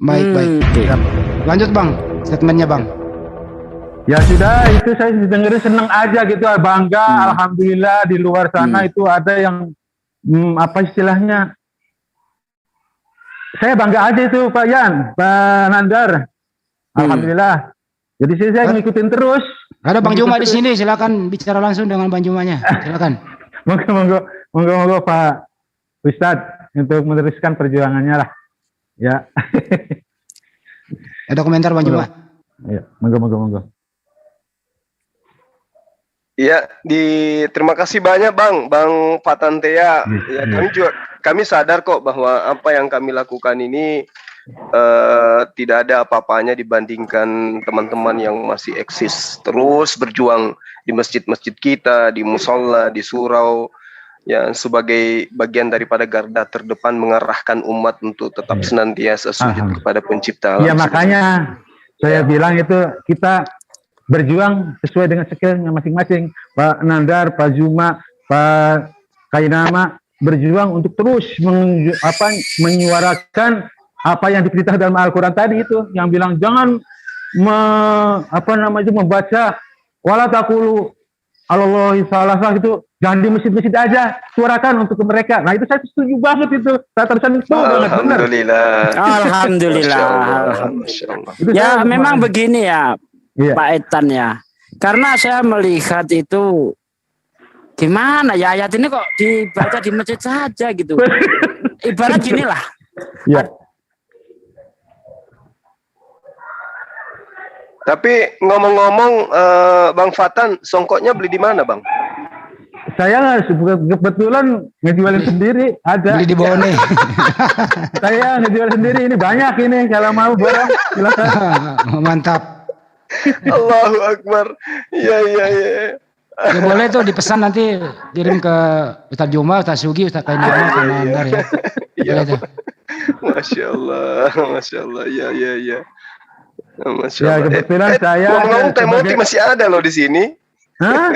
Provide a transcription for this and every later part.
Baik. Oke. Lanjut Bang, statementnya Bang. Ya sudah, itu saya dengerin seneng aja gitu, bangga, alhamdulillah di luar sana itu ada yang apa istilahnya? Saya bangga aja itu Pak Yan, Pak Nandar. Alhamdulillah. Jadi saya ngikutin terus. Ada Bang Juma di sini, silakan bicara langsung dengan Bang Jumanya. Silakan. Monggo Pak Ustadz untuk meneruskan perjuangannya lah. Ya. Ada komentar Bang Juma? Ya, monggo. Ya, terima kasih banyak Bang Fatantea. Ya, kami sadar kok bahwa apa yang kami lakukan ini tidak ada apa-apanya dibandingkan teman-teman yang masih eksis terus berjuang di masjid-masjid kita, di musola, di surau, ya sebagai bagian daripada garda terdepan mengarahkan umat untuk tetap senantiasa sujud kepada Pencipta alam. Iya, makanya saya bilang itu kita berjuang sesuai dengan skillnya masing-masing. Pak Nandar, Pak Juma, Pak Kainama berjuang untuk terus menyuarakan apa yang diperintah dalam Al-Quran tadi itu, yang bilang jangan membaca wala taqulu Allahi salah gitu, jangan di masjid-masjid aja, suarakan untuk mereka. Nah itu saya setuju banget itu. Terusan itu Alhamdulillah. Ya memang begini ya, Pak Etan ya. Karena saya melihat itu gimana ya, ayat ini kok dibaca di masjid saja gitu. Ibarat gini lah. Ya. Tapi ngomong-ngomong Bang Fatan, songkoknya beli di mana Bang? Saya kebetulan ngejualin sendiri, ada. Beli di Bone. Saya ngejual sendiri, ini banyak ini, kalau mau barang silakan. Mantap. Allahu Akbar. Iya. Ya boleh tuh dipesan nanti kirim ke Ustaz Juma, Ustaz Sugi, Ustaz Kainama, Pak Nandar ya. Boleh tuh. Masya Allah. Ya. Masya Ya Allah. kebetulan saya. Ngomong-ngomong Timothy masih ada loh di sini. Hah?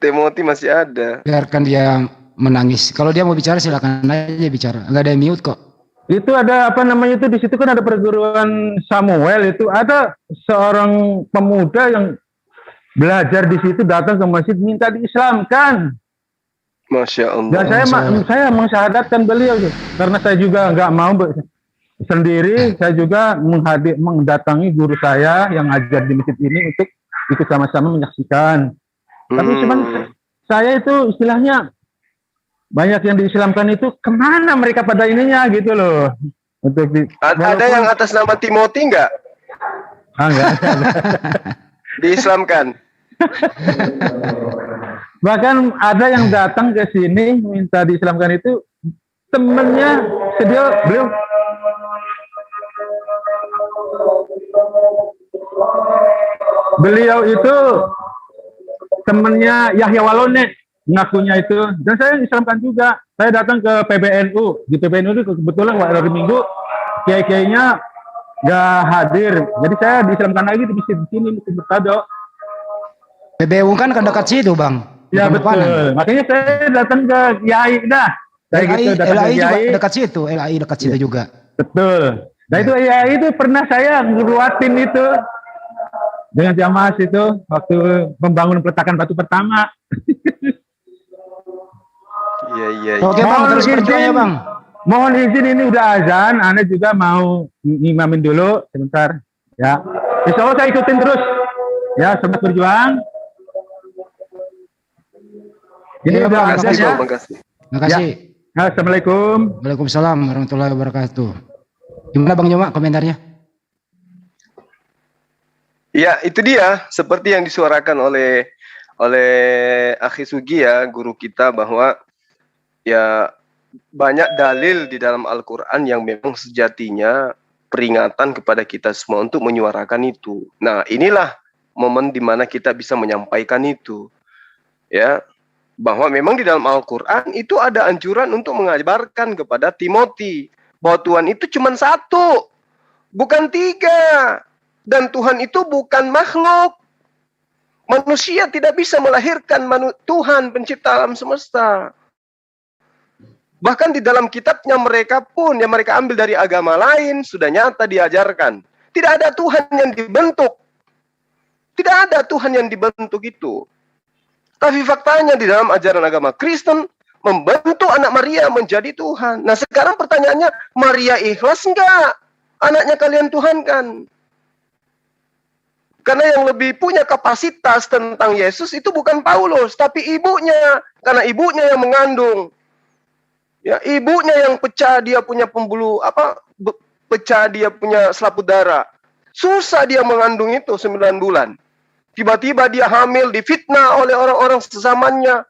Timothy masih ada. Biarkan dia menangis. Kalau dia mau bicara silakan aja bicara. Enggak ada yang mute kok. Itu ada itu di situ kan ada perguruan Samuel, itu ada seorang pemuda yang belajar di situ datang ke masjid minta diislamkan. Masya Allah. Dan saya mensyahadatkan beliau karena saya juga nggak mau sendiri, saya juga mendatangi guru saya yang ngajar di masjid ini untuk ikut sama-sama menyaksikan. Tapi cuman saya itu istilahnya banyak yang diislamkan itu kemana mereka pada ininya gitu loh. Ada yang atas nama Timothy enggak? Enggak. Diislamkan. Bahkan ada yang datang ke sini minta diislamkan itu temennya beliau itu temennya Yahya Walone ngakunya itu, dan saya islamkan juga. Saya datang ke PBNU, di PBNU itu kebetulan hari Minggu kiai-kiainya nggak hadir, jadi saya diislamkan lagi di sini di Berkado. PBNU kan dekat situ Bang. Ya betul, makanya saya datang ke Kiai dah. LAI juga dekat situ, LAI dekat situ juga. Betul. Nah itu LAI itu pernah saya ngeruatin itu dengan jamaah itu waktu membangun peletakan batu pertama. Iya. Oke Bang, terus berjuangnya Bang. Mohon izin, ini udah azan, Anda juga mau ngimamin dulu sebentar ya. Insya Allah saya ikutin terus ya, sobat berjuang. Ini Ya, udah Bang, azan ya. Terima kasih. Ya. Assalamualaikum. Waalaikumsalam warahmatullahi wabarakatuh. Gimana Bang Joma komentarnya? Ya, itu dia seperti yang disuarakan oleh Akhi Sugi ya, guru kita, bahwa ya banyak dalil di dalam Al-Quran yang memang sejatinya peringatan kepada kita semua untuk menyuarakan itu. Nah, inilah momen di mana kita bisa menyampaikan itu. Ya, bahwa memang di dalam Al-Quran itu ada anjuran untuk mengabarkan kepada Timothy bahwa Tuhan itu cuma satu, bukan tiga. Dan Tuhan itu bukan makhluk. Manusia tidak bisa melahirkan Tuhan pencipta alam semesta. Bahkan di dalam kitabnya mereka pun yang mereka ambil dari agama lain sudah nyata diajarkan. Tidak ada Tuhan yang dibentuk. Tidak ada Tuhan yang dibentuk itu. Tapi faktanya di dalam ajaran agama Kristen membentuk anak Maria menjadi Tuhan. Nah sekarang pertanyaannya, Maria ikhlas enggak anaknya kalian tuhankan? Karena yang lebih punya kapasitas tentang Yesus itu bukan Paulus, tapi ibunya. Karena ibunya yang mengandung. Ya, ibunya yang pecah dia punya pecah dia punya selaput darah. Susah dia mengandung itu 9 bulan. Tiba-tiba dia hamil, difitnah oleh orang-orang sesamanya.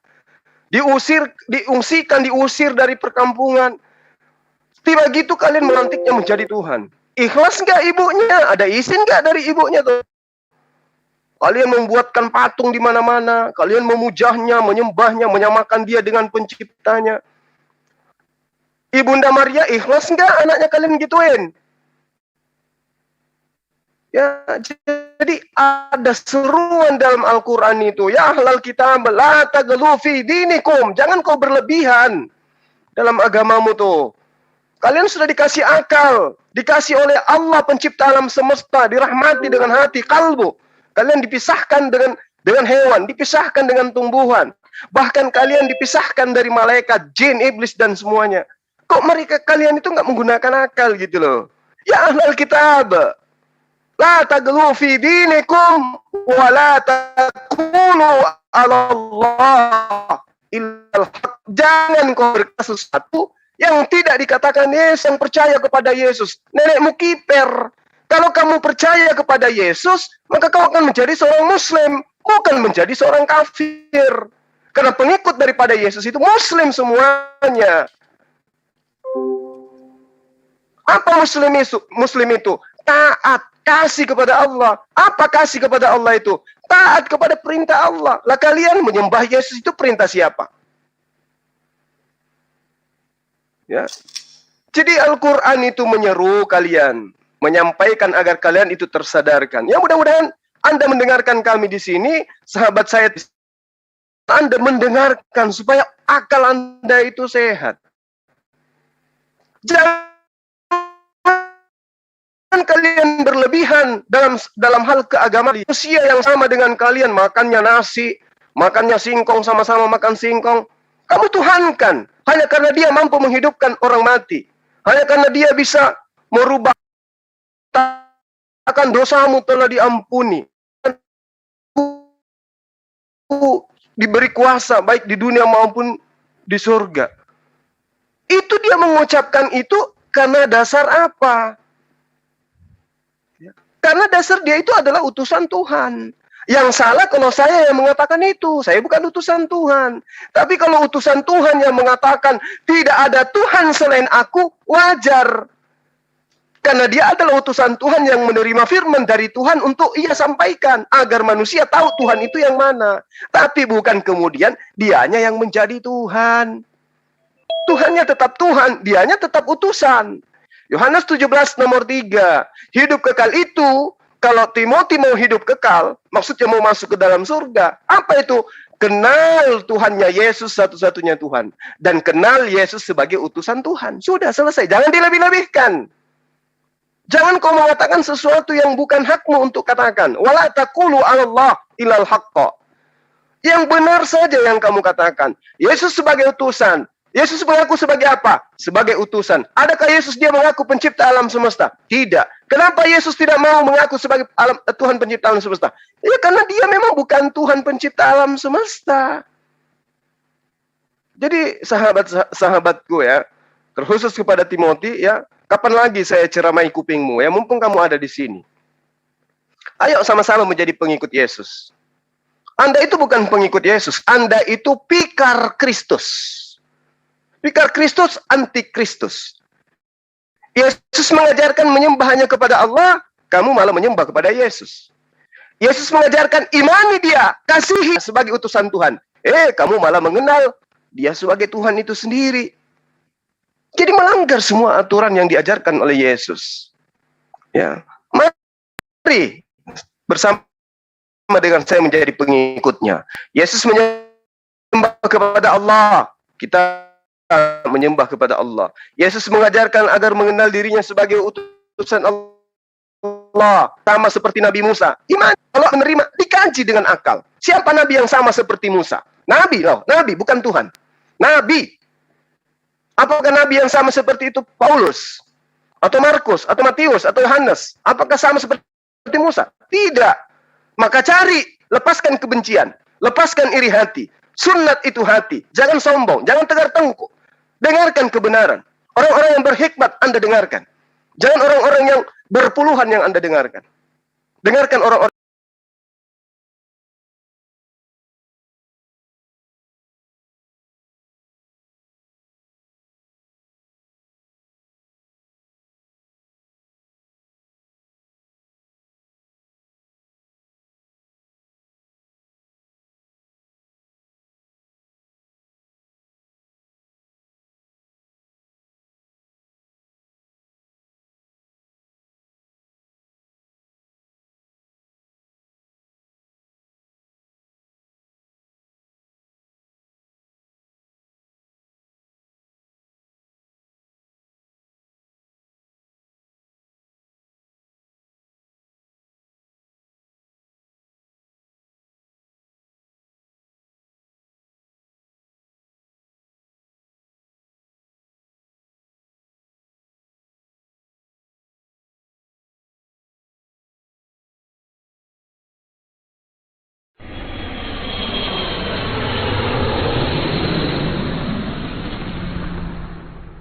Diusir dari perkampungan. Tiba gitu kalian melantiknya menjadi Tuhan. Ikhlas nggak ibunya? Ada izin nggak dari ibunya tuh? Kalian membuatkan patung di mana-mana. Kalian memujahnya, menyembahnya, menyamakan dia dengan penciptanya. Ibunda Maria ikhlas nggak anaknya kalian gituin? Ya, jadi ada seruan dalam Al-Quran itu. Ya ahlal kitab, la taghlu fi dinikum. Jangan kau berlebihan dalam agamamu tuh. Kalian sudah dikasih akal. Dikasih oleh Allah pencipta alam semesta. Dirahmati dengan hati, kalbu. Kalian dipisahkan dengan hewan. Dipisahkan dengan tumbuhan. Bahkan kalian dipisahkan dari malaikat, jin, iblis, dan semuanya. Kok kalian itu nggak menggunakan akal gitu loh. Ya ahlal kitab. La taghlu fi dinikum wa la taqulu 'ala Allah illal haq. Jangan kau berkata sesuatu yang tidak dikatakan Yesus, yang percaya kepada Yesus. Nenekmu kiper. Kalau kamu percaya kepada Yesus, maka kau akan menjadi seorang muslim, bukan menjadi seorang kafir. Karena pengikut daripada Yesus itu muslim semuanya. Apa muslim itu? Taat, kasih kepada Allah. Apa kasih kepada Allah itu? Taat kepada perintah Allah. Lah kalian menyembah Yesus itu perintah siapa? Ya. Jadi Al-Quran itu menyeru kalian, menyampaikan agar kalian itu tersadarkan. Ya mudah-mudahan Anda mendengarkan kami di sini, sahabat saya, Anda mendengarkan supaya akal Anda itu sehat. Jangan kalian berlebihan dalam hal keagamaan. Usia yang sama dengan kalian, makannya nasi, makannya singkong, sama-sama makan singkong. Kamu tuhankan hanya karena dia mampu menghidupkan orang mati. Hanya karena dia bisa merubah, akan dosamu telah diampuni. Diberi kuasa baik di dunia maupun di surga. Itu dia mengucapkan itu karena dasar apa? Karena dasar dia itu adalah utusan Tuhan. Yang salah kalau saya yang mengatakan itu. Saya bukan utusan Tuhan. Tapi kalau utusan Tuhan yang mengatakan tidak ada Tuhan selain aku, wajar. Karena dia adalah utusan Tuhan yang menerima firman dari Tuhan untuk ia sampaikan. Agar manusia tahu Tuhan itu yang mana. Tapi bukan kemudian dianya yang menjadi Tuhan. Tuhannya tetap Tuhan, dianya tetap utusan. Yohanes 17 nomor 3. Hidup kekal itu, kalau Timothy mau hidup kekal, maksudnya mau masuk ke dalam surga. Apa itu? Kenal Tuhannya Yesus satu-satunya Tuhan. Dan kenal Yesus sebagai utusan Tuhan. Sudah selesai. Jangan dilebih-lebihkan. Jangan kau mengatakan sesuatu yang bukan hakmu untuk katakan. Wala taqulu 'ala Allah illal haqqa. Yang benar saja yang kamu katakan. Yesus sebagai utusan. Yesus mengaku sebagai apa? Sebagai utusan. Adakah Yesus dia mengaku pencipta alam semesta? Tidak. Kenapa Yesus tidak mau mengaku sebagai Tuhan pencipta alam semesta? Ya karena dia memang bukan Tuhan pencipta alam semesta. Jadi sahabat-sahabatku ya, terkhusus kepada Timothy ya, kapan lagi saya ceramai kupingmu ya, mumpung kamu ada di sini. Ayo sama-sama menjadi pengikut Yesus. Anda itu bukan pengikut Yesus, Anda itu pikar Kristus. Pikar Kristus, anti Kristus. Yesus mengajarkan menyembah hanya kepada Allah, kamu malah menyembah kepada Yesus. Yesus mengajarkan imani dia, kasihi sebagai utusan Tuhan. Kamu malah mengenal dia sebagai Tuhan itu sendiri. Jadi melanggar semua aturan yang diajarkan oleh Yesus. Ya, mari bersama dengan saya menjadi pengikutnya. Yesus menyembah kepada Allah, kita menyembah kepada Allah. Yesus mengajarkan agar mengenal dirinya sebagai utusan Allah, sama seperti Nabi Musa. Iman kalau menerima dikaji dengan akal. Siapa nabi yang sama seperti Musa? Nabi loh, nabi bukan Tuhan. Nabi. Apakah nabi yang sama seperti itu Paulus atau Markus atau Matius atau Yohanes? Apakah sama seperti Musa? Tidak. Maka cari, lepaskan kebencian, lepaskan iri hati. Sunat itu hati. Jangan sombong, jangan tegar tengkuk. Dengarkan kebenaran. Orang-orang yang berhikmat Anda dengarkan. Jangan orang-orang yang berpuluhan yang Anda dengarkan. Dengarkan orang-orang